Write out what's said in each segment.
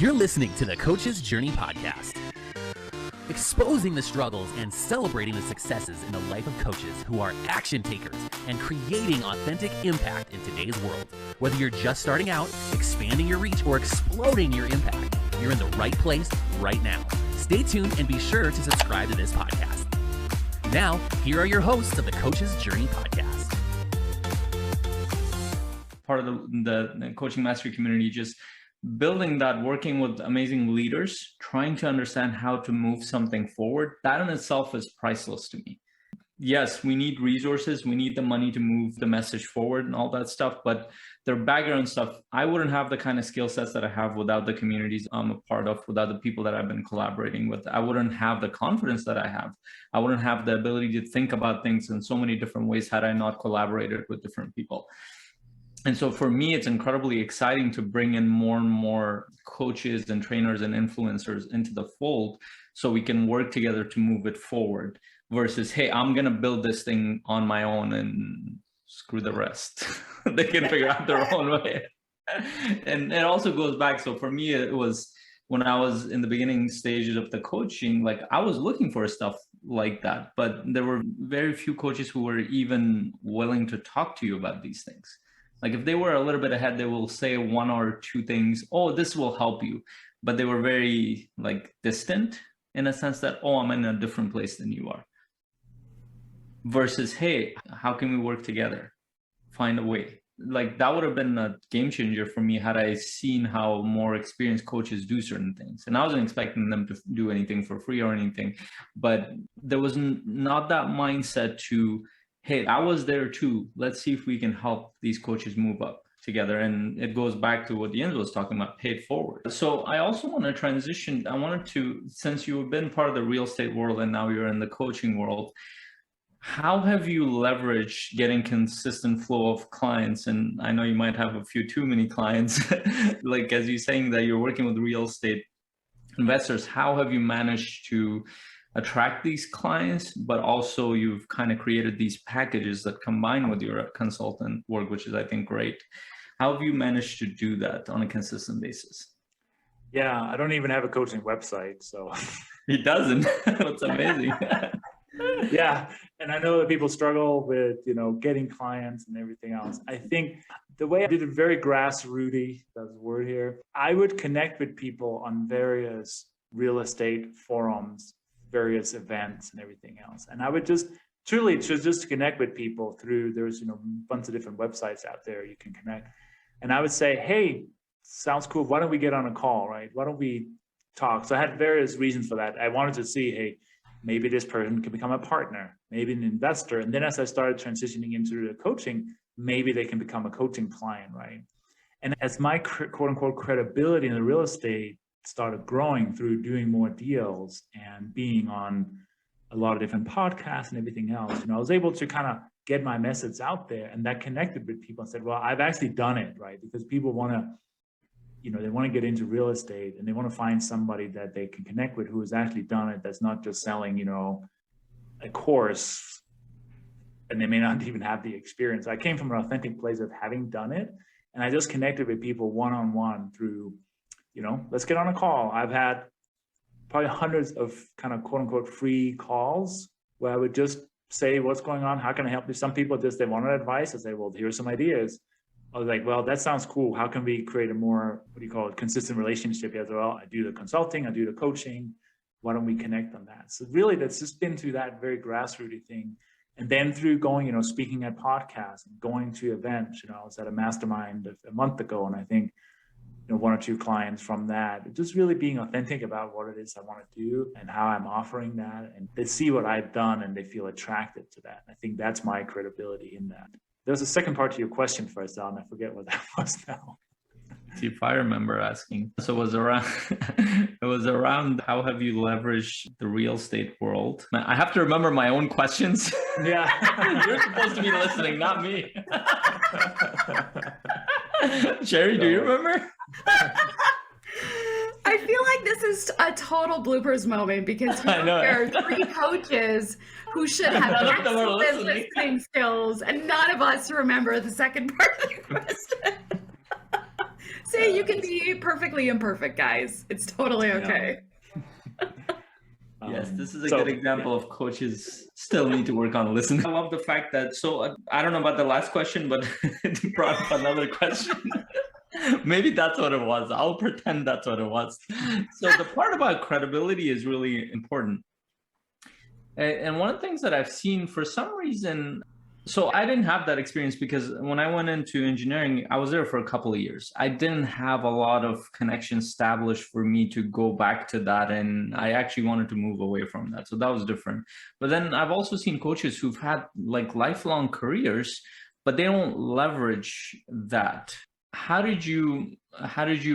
You're listening to the Coach's Journey podcast, exposing the struggles and celebrating the successes in the life of coaches who are action takers and creating authentic impact in today's world. Whether you're just starting out, expanding your reach, or exploding your impact, you're in the right place right now. Stay tuned and be sure to subscribe to this podcast. Now, here are your hosts of the Coach's Journey podcast. Part of the coaching mastery community, just building that, working with amazing leaders, trying to understand how to move something forward, that in itself is priceless to me. Yes, we need resources, we need the money to move the message forward and all that stuff, but their background stuff, I wouldn't have the kind of skill sets that I have without the communities I'm a part of, without the people that I've been collaborating with. I wouldn't have the confidence that I have. I wouldn't have the ability to think about things in so many different ways had I not collaborated with different people. And so for me, it's incredibly exciting to bring in more and more coaches and trainers and influencers into the fold so we can work together to move it forward versus, hey, I'm going to build this thing on my own and screw the rest. They can figure out their own way. And it also goes back. So for me, it was when I was in the beginning stages of the coaching, like I was looking for stuff like that, but there were very few coaches who were even willing to talk to you about these things. Like if they were a little bit ahead, they will say one or two things, oh, this will help you. But they were very like distant in a sense that, oh, I'm in a different place than you are. Versus, hey, how can we work together? Find a way. Like that would have been a game changer for me had I seen how more experienced coaches do certain things. And I wasn't expecting them to do anything for free or anything, but there was not that mindset to, hey, I was there too. Let's see if we can help these coaches move up together. And it goes back to what Jens was talking about, paid forward. So I also want to transition. I wanted to, since you've been part of the real estate world and now you're in the coaching world, how have you leveraged getting consistent flow of clients? And I know you might have a few too many clients, like as you're saying that you're working with real estate investors, how have you managed to attract these clients, but also you've kind of created these packages that combine with your consultant work, which is, I think, great. How have you managed to do that on a consistent basis? Yeah, I don't even have a coaching website, so. He doesn't. That's amazing. Yeah, and I know that people struggle with, getting clients and everything else. I think the way I did it very grassrooty, that's the word here, I would connect with people on various real estate forums, various events and everything else. And I would just connect with people through, there's, a bunch of different websites out there you can connect. And I would say, hey, sounds cool. Why don't we get on a call, right? Why don't we talk? So I had various reasons for that. I wanted to see, hey, maybe this person can become a partner, maybe an investor. And then as I started transitioning into the coaching, maybe they can become a coaching client, right? And as my quote unquote credibility in the real estate started growing through doing more deals and being on a lot of different podcasts and everything else, I was able to kind of get my message out there, and that connected with people and said, well, I've actually done it, right? Because people want to, they want to get into real estate and they want to find somebody that they can connect with who has actually done it, that's not just selling, a course, and they may not even have the experience. I came from an authentic place of having done it, and I just connected with people one-on-one through, let's get on a call. I've had probably hundreds of kind of quote unquote free calls where I would just say, what's going on? How can I help you? Some people they wanted advice. I say, well, here's some ideas. I was like, well, that sounds cool. How can we create a more, consistent relationship as well? I do the consulting, I do the coaching. Why don't we connect on that? So really that's just been through that very grassroots thing. And then through going, speaking at podcasts and going to events, I was at a mastermind a month ago, and I think, one or two clients from that, just really being authentic about what it is I want to do and how I'm offering that. And they see what I've done and they feel attracted to that. I think that's my credibility in that. There's a second part to your question first, Alan. I forget what that was now. See if I remember asking. So it was around how have you leveraged the real estate world? I have to remember my own questions. Yeah. You're supposed to be listening, not me. Sherry, do you remember? I feel like this is a total bloopers moment because there are three coaches who should have excellent listening skills, and none of us remember the second part of the question. say you can be perfectly imperfect, guys. It's totally okay. Yes, this is a good example of coaches still need to work on listening. I love the fact that, so I don't know about the last question, but it brought up another question. Maybe that's what it was. I'll pretend that's what it was. So the part about credibility is really important. And one of the things that I've seen for some reason, so I didn't have that experience because when I went into engineering, I was there for a couple of years. I didn't have a lot of connections established for me to go back to that. And I actually wanted to move away from that. So that was different. But then I've also seen coaches who've had like lifelong careers, but they don't leverage that. How did you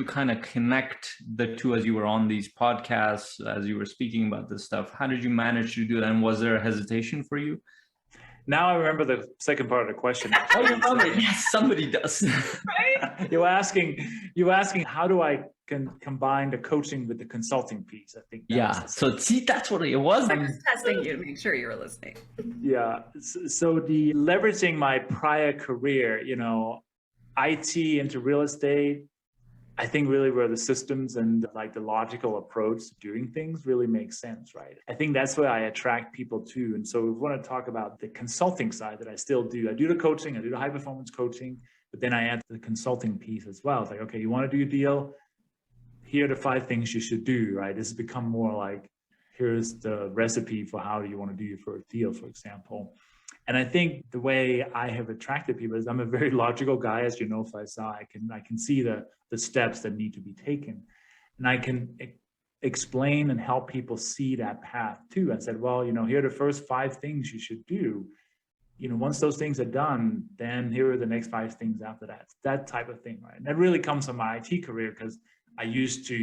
kind of connect the two as you were on these podcasts, as you were speaking about this stuff? How did you manage to do that? And was there a hesitation for you? Now I remember the second part of the question. Oh, you remember? Yes, somebody does. Right? You were asking how do I combine the coaching with the consulting piece? I think. So see, that's what it was. I was testing you to make sure you were listening. Yeah. So the leveraging my prior career, IT into real estate, I think really where the systems and like the logical approach to doing things really makes sense, right? I think that's where I attract people to. And so we want to talk about the consulting side that I still do. I do the coaching, I do the high performance coaching, but then I add the consulting piece as well. It's like, okay, you want to do a deal? Here are the 5 things you should do, right? This has become more like, here's the recipe for how you want to do your first deal, for example. And I think the way I have attracted people is I'm a very logical guy, as you know, Faisal. I can see the steps that need to be taken. And I can explain and help people see that path too. I said, well, here are the first 5 things you should do. Once those things are done, then here are the next 5 things after that. That type of thing, right? And that really comes from my IT career because I used to,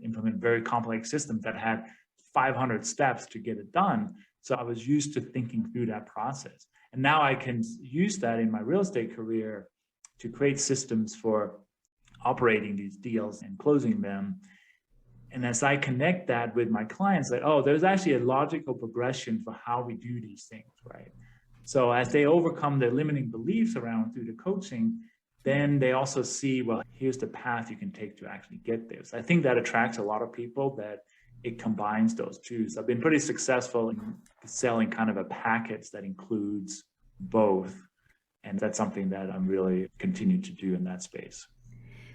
implement very complex systems that had 500 steps to get it done. So I was used to thinking through that process. And now I can use that in my real estate career to create systems for operating these deals and closing them. And as I connect that with my clients, like, oh, there's actually a logical progression for how we do these things, right? So as they overcome their limiting beliefs around through the coaching, then they also see, well, here's the path you can take to actually get there. So I think that attracts a lot of people, that it combines those two. So I've been pretty successful in selling kind of a package that includes both. And that's something that I'm really continue to do in that space.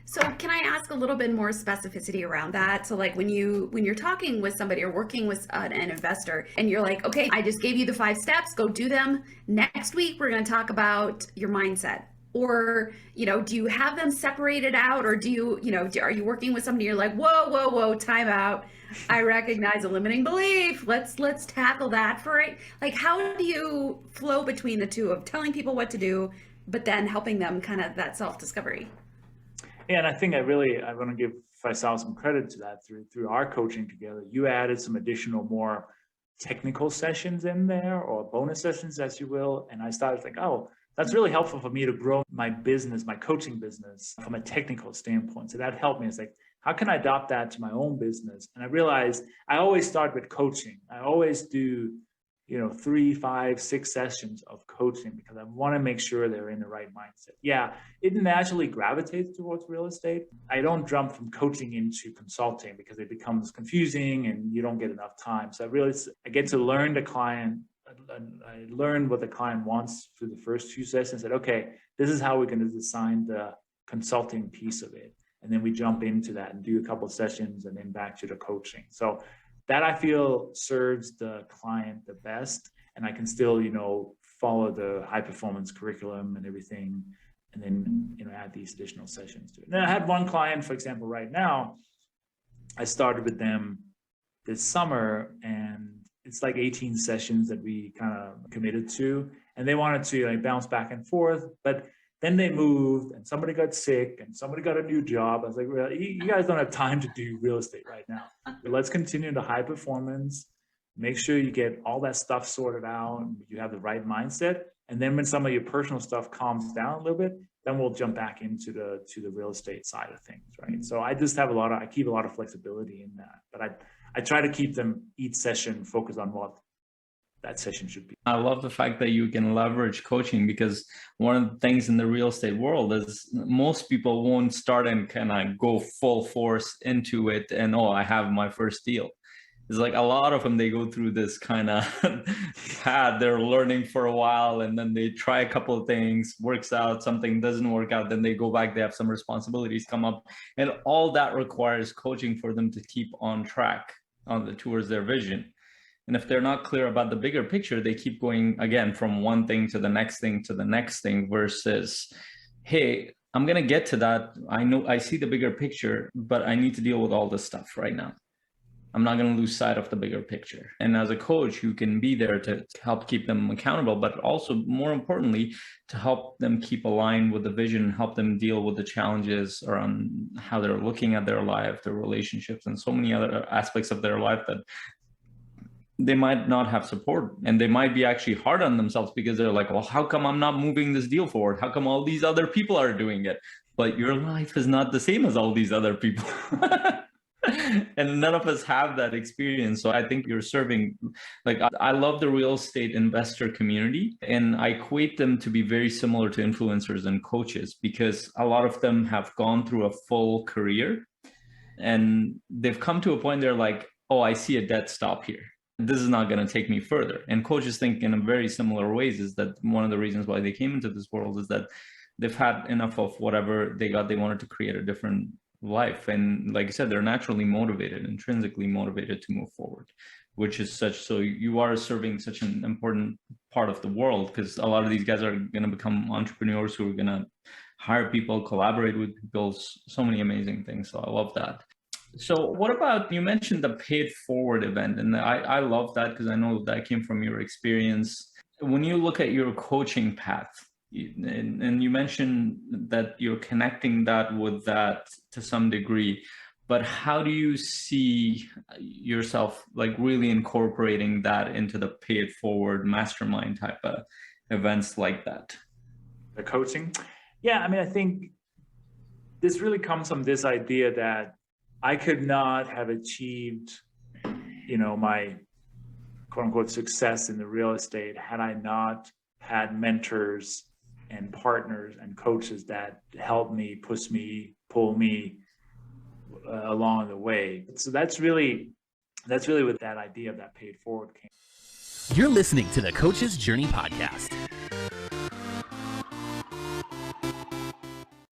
So can I ask a little bit more specificity around that? So like when you're talking with somebody or working with an investor and you're like, okay, I just gave you the 5 steps, go do them. Next week, we're going to talk about your mindset. Or, do you have them separated out, or are you working with somebody, you're like, whoa, time out. I recognize a limiting belief. Let's tackle that for it. Like, how do you flow between the two of telling people what to do, but then helping them kind of that self-discovery? Yeah, and I think I want to give Faisal some credit to that through our coaching together. You added some additional more technical sessions in there, or bonus sessions, as you will. And I started like, oh, that's really helpful for me to grow my business, my coaching business from a technical standpoint. So that helped me. It's like, how can I adopt that to my own business? And I realized I always start with coaching. I always do, 3, 5, 6 sessions of coaching because I want to make sure they're in the right mindset. Yeah, it naturally gravitates towards real estate. I don't jump from coaching into consulting because it becomes confusing and you don't get enough time. So I get to learn the client. I learned what the client wants through the first 2 sessions. Said, okay, this is how we're going to design the consulting piece of it. And then we jump into that and do a couple of sessions and then back to the coaching. So that I feel serves the client the best. And I can still, follow the high performance curriculum and everything. And then, add these additional sessions to it. And I had one client, for example, right now, I started with them this summer, and it's like 18 sessions that we kind of committed to, and they wanted to bounce back and forth, but then they moved and somebody got sick and somebody got a new job. I was like, well, you guys don't have time to do real estate right now. But let's continue the high performance, make sure you get all that stuff sorted out, you have the right mindset. And then when some of your personal stuff calms down a little bit, then we'll jump back into the real estate side of things, right? So I just have I keep a lot of flexibility in that, but I try to keep them each session focused on what that session should be. I love the fact that you can leverage coaching, because one of the things in the real estate world is most people won't start and kind of go full force into it and, oh, I have my first deal. It's like a lot of them, they go through this kind of path. They're learning for a while, and then they try a couple of things, works out, something doesn't work out, then they go back, they have some responsibilities come up, and all that requires coaching for them to keep on track towards their vision. And if they're not clear about the bigger picture, they keep going again from one thing to the next thing to the next thing, versus, hey, I'm going to get to that. I know I see the bigger picture, but I need to deal with all this stuff right now. I'm not going to lose sight of the bigger picture. And as a coach, you can be there to help keep them accountable, but also more importantly, to help them keep aligned with the vision, help them deal with the challenges around how they're looking at their life, their relationships, and so many other aspects of their life that they might not have support, and they might be actually hard on themselves because they're like, well, how come I'm not moving this deal forward? How come all these other people are doing it? But your life is not the same as all these other people. And none of us have that experience. So I think you're serving, like, I love the real estate investor community, and I equate them to be very similar to influencers and coaches, because a lot of them have gone through a full career and they've come to a point they're like, oh, I see a dead stop here. This is not going to take me further. And coaches think in a very similar ways. Is that one of the reasons why they came into this world, is that they've had enough of whatever they got. They wanted to create a different life. And like I said, they're naturally motivated, intrinsically motivated to move forward, which is such, so you are serving such an important part of the world, because a lot of these guys are going to become entrepreneurs who are going to hire people, collaborate with people, so many amazing things. So I love that. So what about, you mentioned the paid forward event, and I love that because I know that came from your experience. When you look at your coaching path, and you mentioned that you're connecting that with that to some degree, but how do you see yourself like really incorporating that into the paid forward mastermind type of events like that? The coaching? Yeah, I mean, I think this really comes from this idea that I could not have achieved, my quote unquote success in the real estate had I not had mentors and partners and coaches that helped me, push me, pull me along the way. So that's really what that idea of that paid forward came. You're listening to the Coach's Journey podcast.